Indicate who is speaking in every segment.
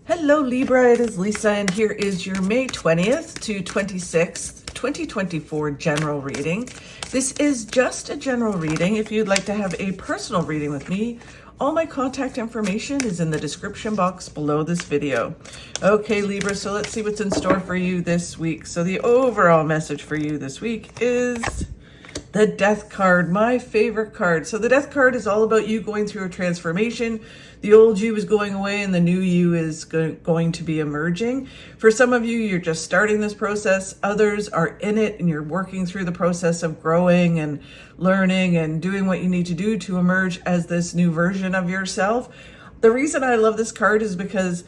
Speaker 1: Hello Libra, it is Lisa and here is your May 20th to 26th, 2024 general reading. This is just a general reading. If you'd like to have a personal reading with me, all my contact information is in the description box below this video. Okay Libra, so let's see what's in store for you this week. So the overall message for you this week is the Death card, my favorite card. So the Death card is all about you going through a transformation. The old you is going away and the new you is going to be emerging. For some of you, you're just starting this process. Others are in it and you're working through the process of growing and learning and doing what you need to do to emerge as this new version of yourself. The reason I love this card is because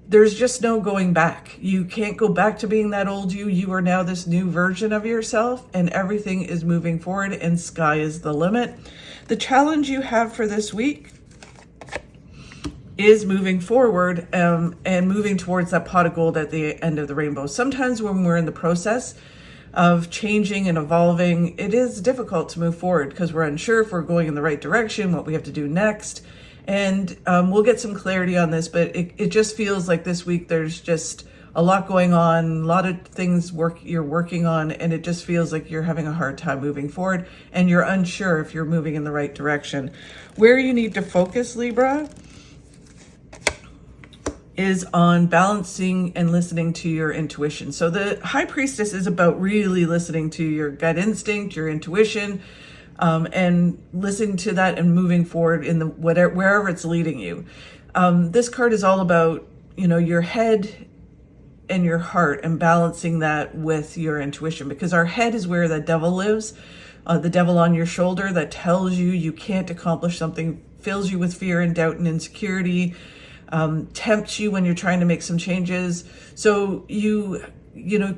Speaker 1: there's just no going back. You can't go back to being that old you. You are now this new version of yourself and everything is moving forward and sky is the limit. The challenge you have for this week is moving forward and moving towards that pot of gold at the end of the rainbow. Sometimes when we're in the process of changing and evolving, it is difficult to move forward because we're unsure if we're going in the right direction, what we have to do next. And we'll get some clarity on this, but it just feels like this week there's just a lot going on, a lot of things you're working on, and it just feels like you're having a hard time moving forward and you're unsure if you're moving in the right direction. Where you need to focus, Libra, is on balancing and listening to your intuition. So the High Priestess is about really listening to your gut instinct, your intuition, and listening to that and moving forward in the wherever it's leading you. This card is all about, your head and your heart and balancing that with your intuition, because our head is where the devil lives, the devil on your shoulder that tells you you can't accomplish something, fills you with fear and doubt and insecurity, tempts you when you're trying to make some changes. So you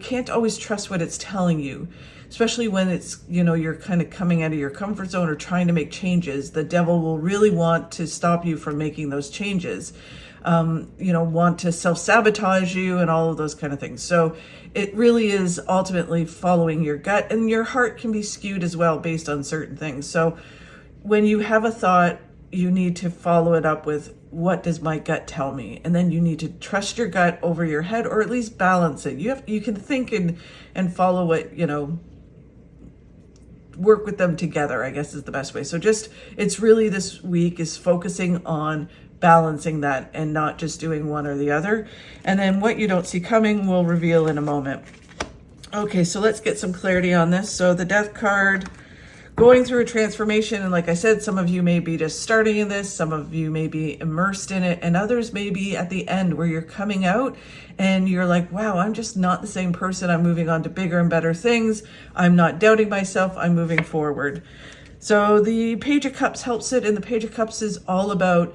Speaker 1: can't always trust what it's telling you, especially when it's, you're kind of coming out of your comfort zone or trying to make changes. The devil will really want to stop you from making those changes, want to self-sabotage you and all of those kind of things. So it really is ultimately following your gut, and your heart can be skewed as well based on certain things. So when you have a thought, you need to follow it up with, what does my gut tell me? And then you need to trust your gut over your head, or at least balance it. You can think and follow it, work with them together, I guess is the best way. So it's really this week is focusing on balancing that and not just doing one or the other. And then what you don't see coming will reveal in a moment. Okay, so let's get some clarity on this. So the Death card, going through a transformation, and like I said, some of you may be just starting in this, some of you may be immersed in it, and others may be at the end where you're coming out and you're like, wow, I'm just not the same person. I'm moving on to bigger and better things. I'm not doubting myself. I'm moving forward. So the Page of Cups helps it, and the Page of Cups is all about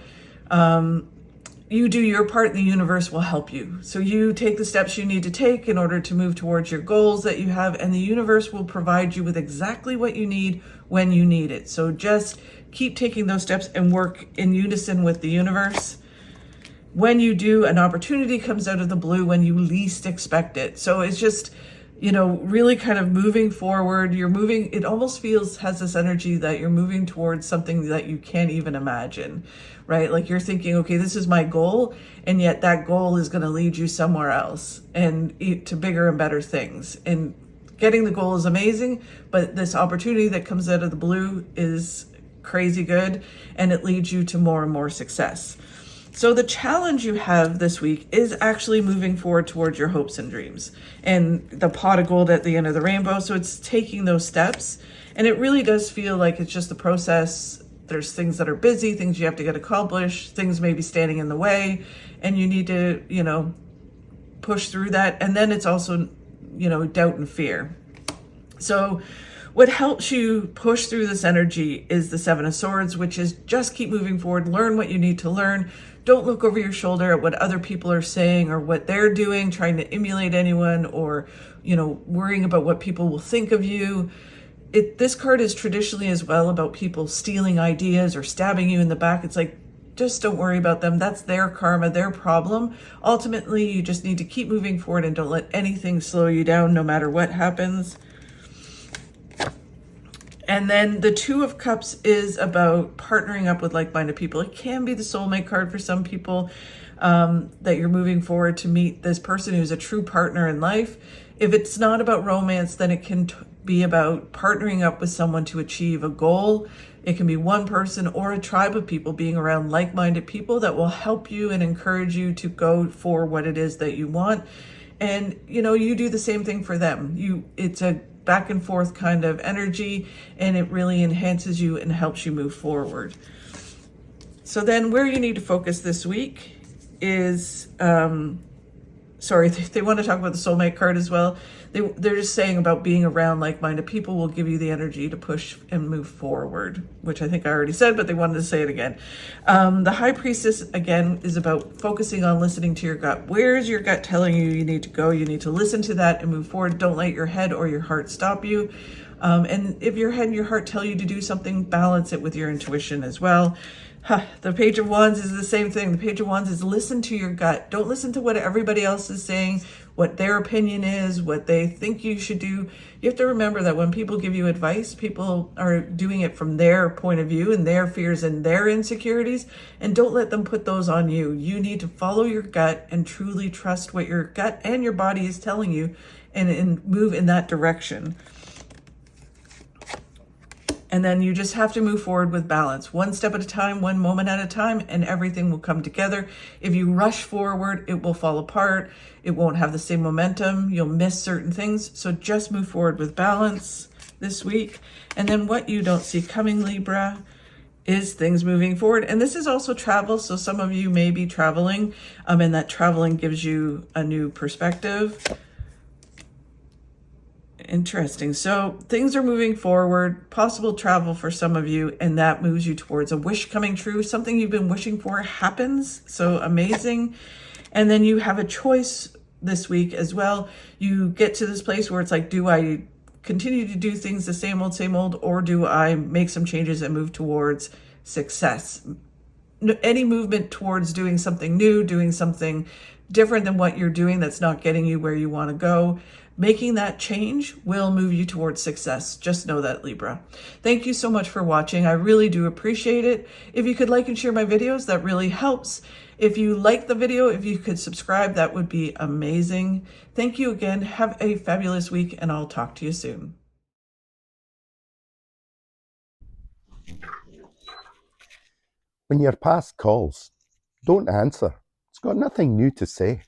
Speaker 1: you do your part and the universe will help you. So you take the steps you need to take in order to move towards your goals that you have, and the universe will provide you with exactly what you need when you need it. So just keep taking those steps and work in unison with the universe. When you do, an opportunity comes out of the blue when you least expect it. So it's just, really kind of moving forward. You're moving, it almost has this energy that you're moving towards something that you can't even imagine, right? Like you're thinking, okay, this is my goal. And yet that goal is going to lead you somewhere else and to bigger and better things. And getting the goal is amazing, but this opportunity that comes out of the blue is crazy good. And it leads you to more and more success. So the challenge you have this week is actually moving forward towards your hopes and dreams and the pot of gold at the end of the rainbow. So it's taking those steps, and it really does feel like it's just the process. There's things that are busy, things you have to get accomplished, things may be standing in the way, and you need to, push through that. And then it's also, doubt and fear. So what helps you push through this energy is the Seven of Swords, which is just keep moving forward, learn what you need to learn. Don't look over your shoulder at what other people are saying or what they're doing, trying to emulate anyone, or, worrying about what people will think of you. This card is traditionally as well about people stealing ideas or stabbing you in the back. It's like, just don't worry about them. That's their karma, their problem. Ultimately, you just need to keep moving forward and don't let anything slow you down, no matter what happens. And then the Two of Cups is about partnering up with like-minded people. It can be the soulmate card for some people. that you're moving forward to meet this person who's a true partner in life. If it's not about romance, then it can be about partnering up with someone to achieve a goal. It can be one person or a tribe of people, being around like-minded people that will help you and encourage you to go for what it is that you want. And, you know, you do the same thing for them. It's a back and forth kind of energy, and it really enhances you and helps you move forward. So then where you need to focus this week is, they want to talk about the soulmate card as well. They're just saying about being around like-minded people will give you the energy to push and move forward, which I think I already said, but they wanted to say it again. The High Priestess, again, is about focusing on listening to your gut. Where is your gut telling you you need to go? You need to listen to that and move forward. Don't let your head or your heart stop you. And if your head and your heart tell you to do something, balance it with your intuition as well. The Page of Wands is the same thing. The Page of Wands is listen to your gut. Don't listen to what everybody else is saying, what their opinion is, what they think you should do. You have to remember that when people give you advice, people are doing it from their point of view and their fears and their insecurities, and don't let them put those on you. You need to follow your gut and truly trust what your gut and your body is telling you, and move in that direction. And then you just have to move forward with balance, one step at a time, one moment at a time, and everything will come together. If you rush forward, it will fall apart. It won't have the same momentum. You'll miss certain things. So just move forward with balance this week. And then what you don't see coming, Libra, is things moving forward. And this is also travel. So some of you may be traveling, and that traveling gives you a new perspective. Interesting. So things are moving forward, possible travel for some of you, and that moves you towards a wish coming true. Something you've been wishing for happens. So amazing. And then you have a choice this week as well. You get to this place where it's like, do I continue to do things the same old, or do I make some changes and move towards success? Any movement towards doing something new, doing something different than what you're doing that's not getting you where you want to go, making that change will move you towards success. Just know that, Libra. Thank you so much for watching. I really do appreciate it. If you could like and share my videos, that really helps. If you like the video, if you could subscribe, that would be amazing. Thank you again. Have a fabulous week, and I'll talk to you soon.
Speaker 2: When your past calls, don't answer. It's got nothing new to say.